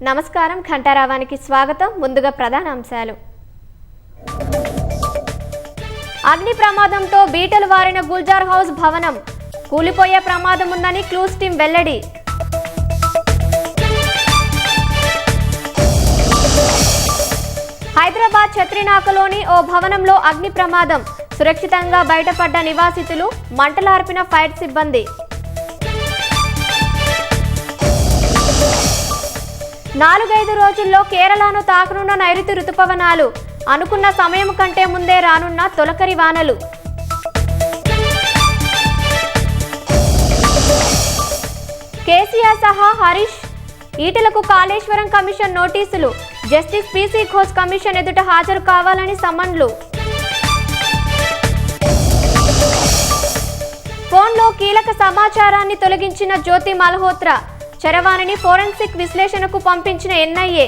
నమస్కారం ఘంటారావానికి స్వాగతం. ముందుగా ప్రధాన అంశాలు. అగ్ని ప్రమాదంతో బీటలు వారిన గుల్జార్ హౌస్ భవనం, కూలిపోయే ప్రమాదం ఉందని క్లూస్ టీం వెల్లడి. హైదరాబాద్ ఛత్రినాకలోని ఓ భవనంలో అగ్ని ప్రమాదం, సురక్షితంగా బయటపడ్డ నివాసితులు, మంటలార్పిన ఫైర్ సిబ్బంది. 4-5 రోజుల్లో కేరళను తాకనున్న నైరుతి రుతుపవనాలు, అనుకున్న సమయం కంటే ముందే రానున్న తొలకరి వానలు. కేసీఆర్ సహా హరీష్, ఈటలకు కాళేశ్వరం కమిషన్ నోటీసులు, జస్టిస్ పీసీ ఘోష్ కమిషన్ ఎదుట హాజరు కావాలని సమన్లు. ఫోన్లో కీలక సమాచారాన్ని తొలగించిన జ్యోతి మల్హోత్రా, చరవాణిని ఫోరెన్సిక్ విశ్లేషణకు పంపించిన ఎన్ఐఏ.